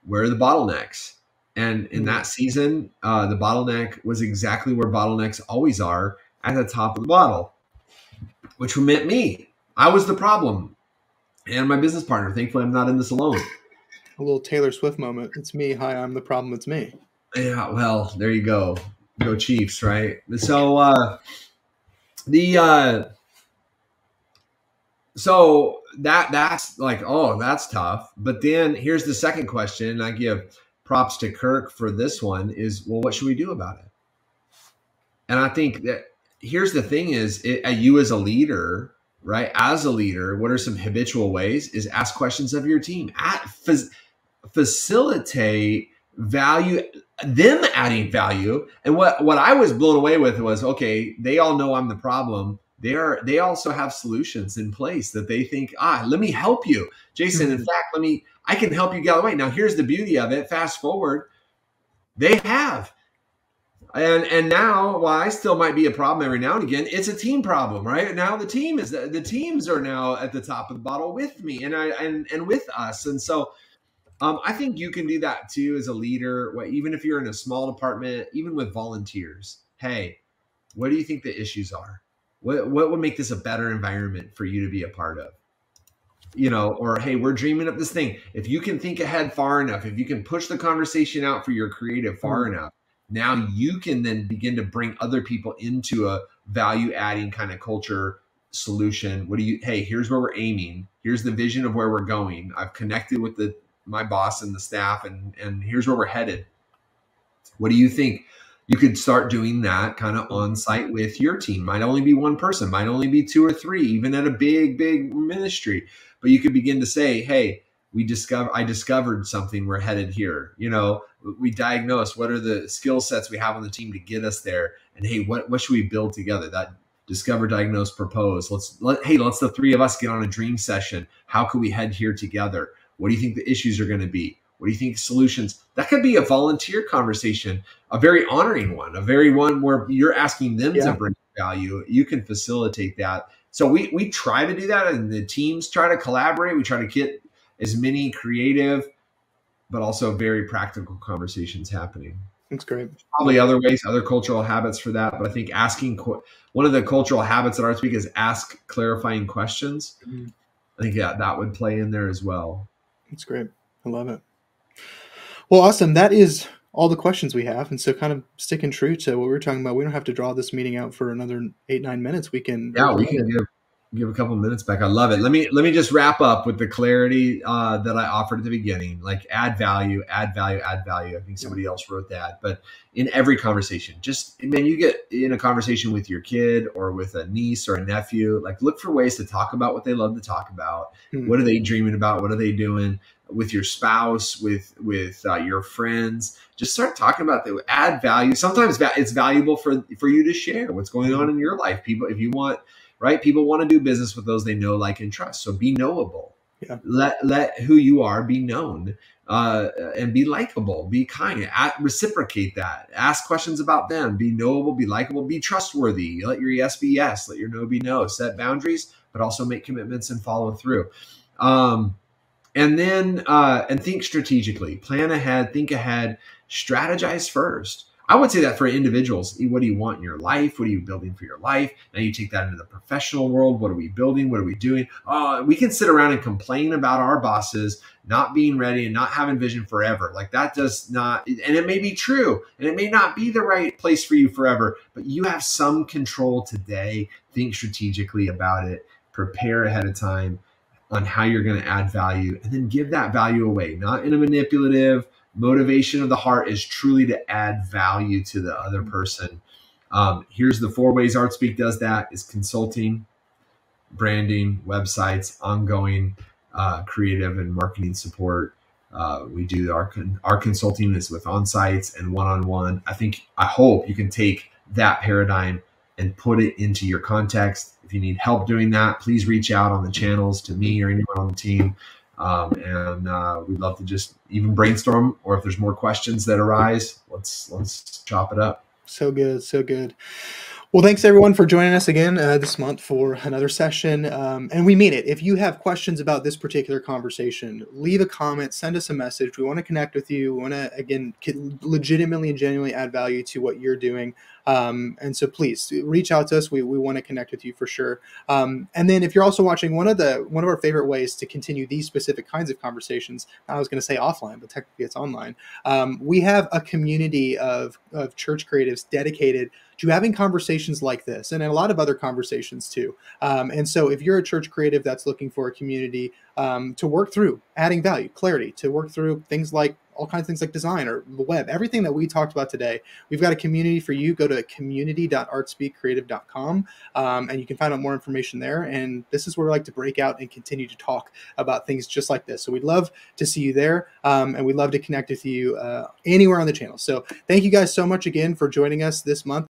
where are the bottlenecks? And in that season, the bottleneck was exactly where bottlenecks always are, at the top of the bottle, which meant me. I was the problem. And my business partner. Thankfully, I'm not in this alone. A little Taylor Swift moment. It's me. Hi, I'm the problem. It's me. Yeah, well, there you go. Go Chiefs, right? So so that's like, oh, that's tough. But then here's the second question, and I give props to Kirk for this one, is, well, what should we do about it? And I think that here's the thing is, you as a leader, right? As a leader, what are some habitual ways? Is ask questions of your team. Facilitate value, them adding value. And what I was blown away with was, okay, they all know I'm the problem. They also have solutions in place that they think, let me help you, Jason. In fact, I can help you get away. Now, here's the beauty of it. Fast forward, they have. And now, while I still might be a problem every now and again, it's a team problem, right? Now the teams are now at the top of the bottle with me and with us. And so I think you can do that too as a leader, even if you're in a small department, even with volunteers. Hey, what do you think the issues are? What would make this a better environment for you to be a part of? Or, hey, we're dreaming up this thing. If you can think ahead far enough, if you can push the conversation out for your creative far enough, now you can then begin to bring other people into a value adding kind of culture solution. Hey, here's where we're aiming. Here's the vision of where we're going. I've connected with my boss and the staff, and here's where we're headed. What do you think? You could start doing that kind of on site with your team. Might only be one person, might only be 2 or 3, even at a big ministry. But you could begin to say, hey, I discovered something, we're headed here. We diagnose what are the skill sets we have on the team to get us there. And hey, what should we build together? That discover, diagnose, propose. Let's the 3 of us get on a dream session. How can we head here together? What do you think the issues are going to be? What do you think solutions? That could be a volunteer conversation, a very honoring one, a very one where you're asking them to bring value. You can facilitate that. So we try to do that, and the teams try to collaborate. We try to get as many creative, but also very practical conversations happening. That's great. Probably other ways, other cultural habits for that. But I think one of the cultural habits at ArtSpeak is ask clarifying questions. Mm-hmm. I think that would play in there as well. That's great. I love it. Well, awesome. That is all the questions we have. And so kind of sticking true to what we were talking about, we don't have to draw this meeting out for another 8-9 minutes. We can give a couple minutes back. I love it. Let me just wrap up with the clarity that I offered at the beginning, like add value. I think somebody else wrote that, but in every conversation, you get in a conversation with your kid or with a niece or a nephew, like look for ways to talk about what they love to talk about. Mm-hmm. What are they dreaming about? What are they doing? With your spouse, with your friends, just start talking about that. Add value. Sometimes it's valuable for you to share what's going on in your life. People want to do business with those they know, like, and trust. So be knowable. Yeah. Let who you are be known, and be likable. Be kind. Reciprocate that. Ask questions about them. Be knowable. Be likable. Be trustworthy. Let your yes be yes. Let your no be no. Set boundaries, but also make commitments and follow through. And then and think strategically, plan ahead, think ahead, strategize first. I would say that for individuals. What do you want in your life? What are you building for your life? Now you take that into the professional world. What are we building? What are we doing? We can sit around and complain about our bosses not being ready and not having vision forever. Like that does not, and it may be true, and it may not be the right place for you forever, but you have some control today. Think strategically about it. Prepare ahead of time on how you're going to add value, and then give that value away, not in a manipulative. Motivation of the heart is truly to add value to the other person. Here's the 4 ways ArtSpeak does that: is consulting, branding, websites, ongoing creative and marketing support. We do our consulting is with on-sites and one-on-one. I hope you can take that paradigm and put it into your context. If you need help doing that, please reach out on the channels to me or anyone on the team. And we'd love to just even brainstorm, or if there's more questions that arise, let's chop it up. So good. So good. Well, thanks everyone for joining us again this month for another session. And we mean it. If you have questions about this particular conversation, leave a comment, send us a message. We want to connect with you. We want to, again, legitimately and genuinely add value to what you're doing. And so please reach out to us. We want to connect with you for sure. And then if you're also watching, one of our favorite ways to continue these specific kinds of conversations, I was going to say offline, but technically it's online. We have a community of church creatives dedicated to having conversations like this and a lot of other conversations too. And so if you're a church creative that's looking for a community to work through adding value, clarity, to work through things like all kinds of things like design or the web, everything that we talked about today, we've got a community for you. Go to community.artspeakcreative.com and you can find out more information there. And this is where we like to break out and continue to talk about things just like this. So we'd love to see you there, and we'd love to connect with you anywhere on the channel. So thank you guys so much again for joining us this month.